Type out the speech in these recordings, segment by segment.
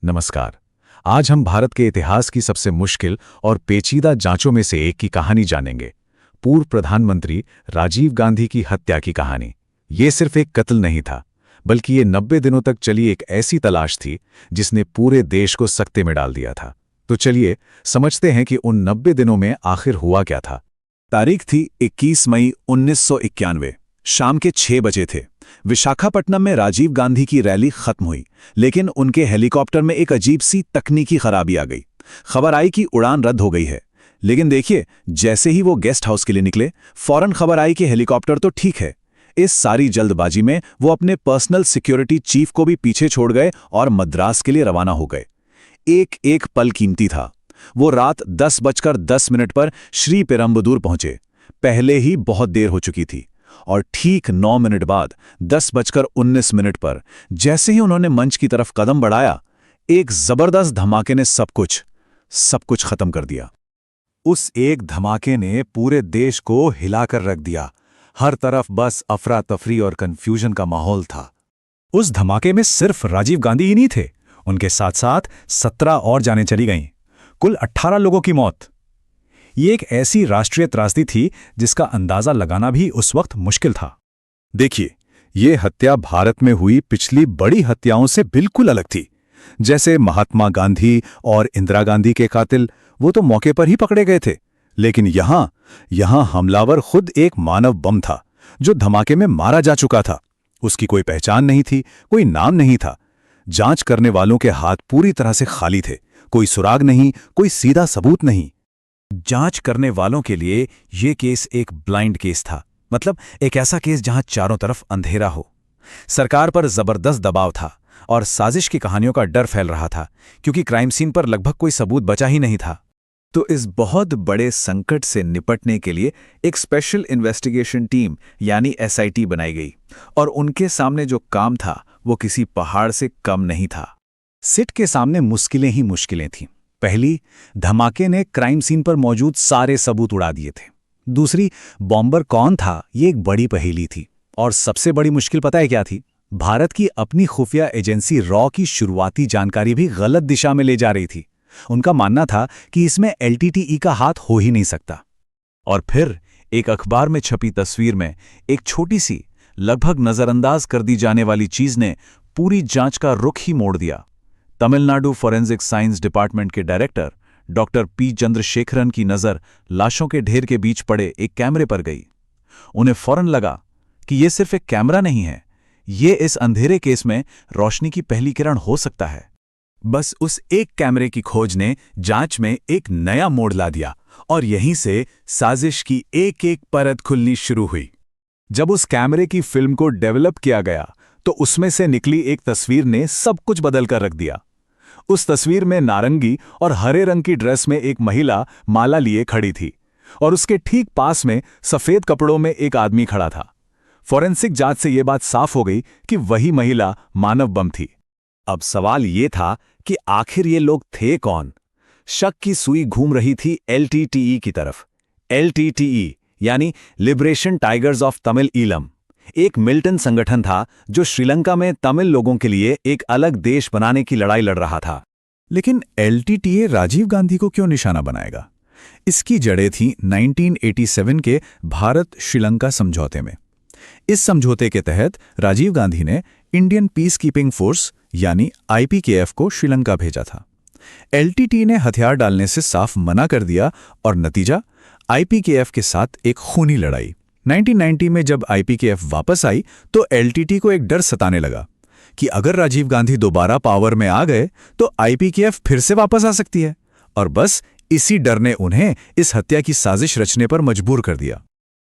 नमस्कार। आज हम भारत के इतिहास की सबसे मुश्किल और पेचीदा जांचों में से एक की कहानी जानेंगे। पूर्व प्रधानमंत्री राजीव गांधी की हत्या की कहानी। ये सिर्फ एक कत्ल नहीं था, बल्कि ये 90 दिनों तक चली एक ऐसी तलाश थी जिसने पूरे देश को सकते में डाल दिया था। तो चलिए समझते हैं कि उन 90 दिनों में आखिर हुआ क्या था। तारीख थी 21 मई 1991। शाम के 6 बजे थे। विशाखापट्टनम में राजीव गांधी की रैली खत्म हुई, लेकिन उनके हेलीकॉप्टर में एक अजीब सी तकनीकी खराबी आ गई। खबर आई कि उड़ान रद्द हो गई है। लेकिन देखिए, जैसे ही वो गेस्ट हाउस के लिए निकले, फौरन खबर आई कि हेलीकॉप्टर तो ठीक है। इस सारी जल्दबाजी में वो अपने पर्सनल सिक्योरिटी चीफ को भी पीछे छोड़ गए और मद्रास के लिए रवाना हो गए। एक एक पल कीमती था। वो रात 10:10 पर श्री पेरम्बदूर पहुंचे। पहले ही बहुत देर हो चुकी थी। और ठीक 9 मिनट बाद 10:19 पर जैसे ही उन्होंने मंच की तरफ कदम बढ़ाया, एक जबरदस्त धमाके ने सब कुछ खत्म कर दिया। उस एक धमाके ने पूरे देश को हिलाकर रख दिया। हर तरफ बस अफरा तफरी और कंफ्यूजन का माहौल था। उस धमाके में सिर्फ राजीव गांधी ही नहीं थे, उनके साथ साथ 17 और जानें चली गईं। कुल 18 लोगों की मौत। ये एक ऐसी राष्ट्रीय त्रासदी थी जिसका अंदाजा लगाना भी उस वक्त मुश्किल था। देखिए, ये हत्या भारत में हुई पिछली बड़ी हत्याओं से बिल्कुल अलग थी। जैसे महात्मा गांधी और इंदिरा गांधी के कातिल, वो तो मौके पर ही पकड़े गए थे। लेकिन यहां हमलावर खुद एक मानव बम था, जो धमाके में मारा जा चुका था। उसकी कोई पहचान नहीं थी, कोई नाम नहीं था। जांच करने वालों के हाथ पूरी तरह से खाली थे। कोई सुराग नहीं, कोई सीधा सबूत नहीं। जांच करने वालों के लिए ये केस एक ब्लाइंड केस था, मतलब एक ऐसा केस जहां चारों तरफ अंधेरा हो। सरकार पर जबरदस्त दबाव था और साजिश की कहानियों का डर फैल रहा था, क्योंकि क्राइम सीन पर लगभग कोई सबूत बचा ही नहीं था। तो इस बहुत बड़े संकट से निपटने के लिए एक स्पेशल इन्वेस्टिगेशन टीम यानी SIT बनाई गई, और उनके सामने जो काम था वो किसी पहाड़ से कम नहीं था। सिट के सामने मुश्किलें ही मुश्किलें थीं। पहली, धमाके ने क्राइम सीन पर मौजूद सारे सबूत उड़ा दिए थे। दूसरी, बॉम्बर कौन था, ये एक बड़ी पहेली थी। और सबसे बड़ी मुश्किल पता है क्या थी? भारत की अपनी खुफिया एजेंसी रॉ की शुरुआती जानकारी भी गलत दिशा में ले जा रही थी। उनका मानना था कि इसमें LTTE का हाथ हो ही नहीं सकता। और फिर एक अखबार में छपी तस्वीर में एक छोटी सी, लगभग नजरअंदाज कर दी जाने वाली चीज ने पूरी जांच का रुख ही मोड़ दिया। तमिलनाडु फॉरेंसिक साइंस डिपार्टमेंट के डायरेक्टर डॉक्टर P चंद्रशेखरन की नज़र लाशों के ढेर के बीच पड़े एक कैमरे पर गई। उन्हें फौरन लगा कि यह सिर्फ एक कैमरा नहीं है, ये इस अंधेरे केस में रोशनी की पहली किरण हो सकता है। बस उस एक कैमरे की खोज ने जांच में एक नया मोड़ ला दिया, और यहीं से साजिश की एक एक परत खुलनी शुरू हुई। जब उस कैमरे की फिल्म को डेवलप किया गया, तो उसमें से निकली एक तस्वीर ने सब कुछ बदल कर रख दिया। उस तस्वीर में नारंगी और हरे रंग की ड्रेस में एक महिला माला लिए खड़ी थी, और उसके ठीक पास में सफेद कपड़ों में एक आदमी खड़ा था। फॉरेंसिक जांच से यह बात साफ हो गई कि वही महिला मानव बम थी। अब सवाल ये था कि आखिर ये लोग थे कौन? शक की सुई घूम रही थी LTTE की तरफ। LTTE यानी liberation tigers of Tamil Eelam, एक मिलिटेंट संगठन था जो श्रीलंका में तमिल लोगों के लिए एक अलग देश बनाने की लड़ाई लड़ रहा था। लेकिन LTTE राजीव गांधी को क्यों निशाना बनाएगा? इसकी जड़ें थीं 1987 के भारत श्रीलंका समझौते में। इस समझौते के तहत राजीव गांधी ने इंडियन पीस कीपिंग फोर्स यानी IPKF को श्रीलंका भेजा था। LTTE ने हथियार डालने से साफ मना कर दिया, और नतीजा IPKF के साथ एक खूनी लड़ाई। 1990 में जब IPKF वापस आई, तो LTTE को एक डर सताने लगा कि अगर राजीव गांधी दोबारा पावर में आ गए तो IPKF फिर से वापस आ सकती है। और बस इसी डर ने उन्हें इस हत्या की साजिश रचने पर मजबूर कर दिया।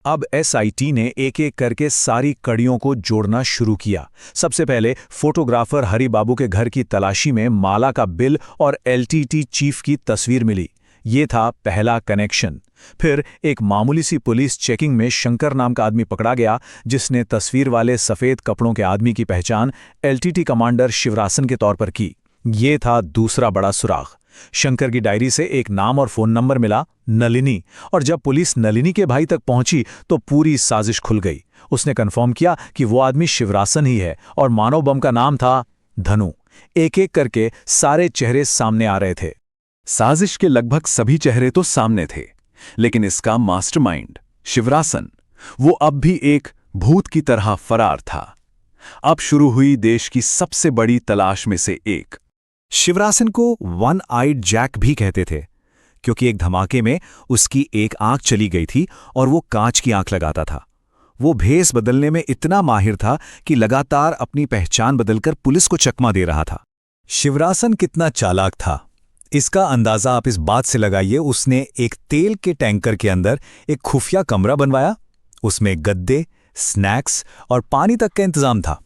अब SIT ने एक एक करके सारी कड़ियों को जोड़ना शुरू किया। सबसे पहले फोटोग्राफर हरि बाबू के घर की तलाशी में माला का बिल और LTTE चीफ की तस्वीर मिली। ये था पहला कनेक्शन। फिर एक मामूली सी पुलिस चेकिंग में शंकर नाम का आदमी पकड़ा गया, जिसने तस्वीर वाले सफेद कपड़ों के आदमी की पहचान LTTE कमांडर शिवरासन के तौर पर की। ये था दूसरा बड़ा सुराग। शंकर की डायरी से एक नाम और फोन नंबर मिला, नलिनी। और जब पुलिस नलिनी के भाई तक पहुंची तो पूरी साजिश खुल गई। उसने कन्फर्म किया कि वो आदमी शिवरासन ही है और मानव बम का नाम था धनु। एक एक करके सारे चेहरे सामने आ रहे थे। साजिश के लगभग सभी चेहरे तो सामने थे, लेकिन इसका मास्टरमाइंड शिवरासन, वो अब भी एक भूत की तरह फरार था। अब शुरू हुई देश की सबसे बड़ी तलाश में से एक। शिवरासन को वन आइड जैक भी कहते थे, क्योंकि एक धमाके में उसकी एक आंख चली गई थी और वो कांच की आंख लगाता था। वो भेस बदलने में इतना माहिर था कि लगातार अपनी पहचान बदलकर पुलिस को चकमा दे रहा था। शिवरासन कितना चालाक था, इसका अंदाजा आप इस बात से लगाइए। उसने एक तेल के टैंकर के अंदर एक खुफिया कमरा बनवाया, उसमें गद्दे, स्नैक्स और पानी तक का इंतजाम था।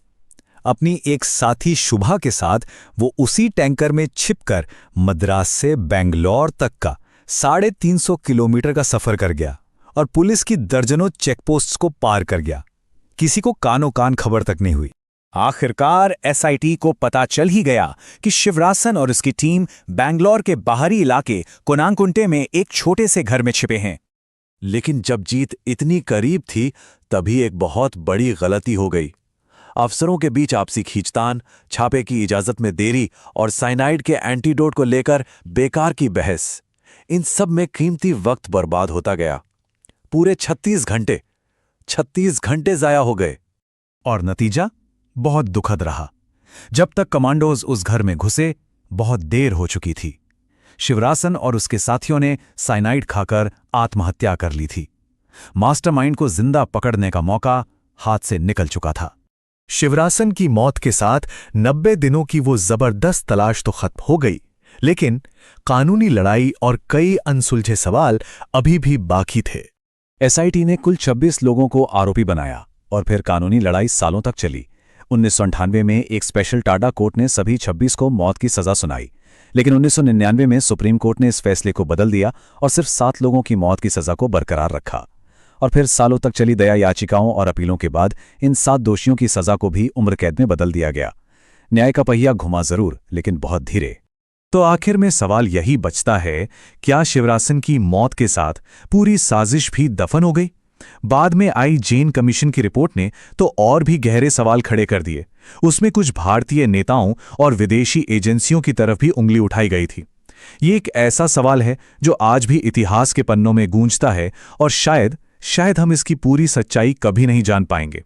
अपनी एक साथी शुभा के साथ वो उसी टैंकर में छिपकर मद्रास से बेंगलोर तक का 350 किलोमीटर का सफर कर गया और पुलिस की दर्जनों चेकपोस्ट्स को पार कर गया। किसी को कानो कान खबर तक नहीं हुई। आखिरकार एसआईटी को पता चल ही गया कि शिवरासन और उसकी टीम बेंगलोर के बाहरी इलाके कोनांकुंटे में एक छोटे से घर में छिपे हैं। लेकिन जब जीत इतनी करीब थी, तभी एक बहुत बड़ी गलती हो गई। अफसरों के बीच आपसी खींचतान, छापे की इजाजत में देरी और साइनाइड के एंटीडोट को लेकर बेकार की बहस, इन सब में कीमती वक्त बर्बाद होता गया। पूरे 36 घंटे जाया हो गए। और नतीजा बहुत दुखद रहा। जब तक कमांडोज उस घर में घुसे, बहुत देर हो चुकी थी। शिवरासन और उसके साथियों ने साइनाइड खाकर आत्महत्या कर ली थी। मास्टरमाइंड को जिंदा पकड़ने का मौका हाथ से निकल चुका था। शिवरासन की मौत के साथ 90 दिनों की वो जबरदस्त तलाश तो खत्म हो गई, लेकिन कानूनी लड़ाई और कई अनसुलझे सवाल अभी भी बाकी थे। एसआईटी ने कुल 26 लोगों को आरोपी बनाया और फिर कानूनी लड़ाई सालों तक चली। 1998 में एक स्पेशल टाडा कोर्ट ने सभी 26 को मौत की सजा सुनाई, लेकिन 1999 में सुप्रीम कोर्ट ने इस फैसले को बदल दिया और सिर्फ 7 लोगों की मौत की सजा को बरकरार रखा। और फिर सालों तक चली दया याचिकाओं और अपीलों के बाद इन 7 दोषियों की सजा को भी उम्र कैद में बदल दिया गया। न्याय का पहिया घुमा जरूर, लेकिन बहुत धीरे। तो आखिर में सवाल यही बचता है, क्या शिवरासन की मौत के साथ पूरी साजिश भी दफन हो गई? बाद में आई जैन कमीशन की रिपोर्ट ने तो और भी गहरे सवाल खड़े कर दिए। उसमें कुछ भारतीय नेताओं और विदेशी एजेंसियों की तरफ भी उंगली उठाई गई थी। ये एक ऐसा सवाल है जो आज भी इतिहास के पन्नों में गूंजता है और शायद हम इसकी पूरी सच्चाई कभी नहीं जान पाएंगे।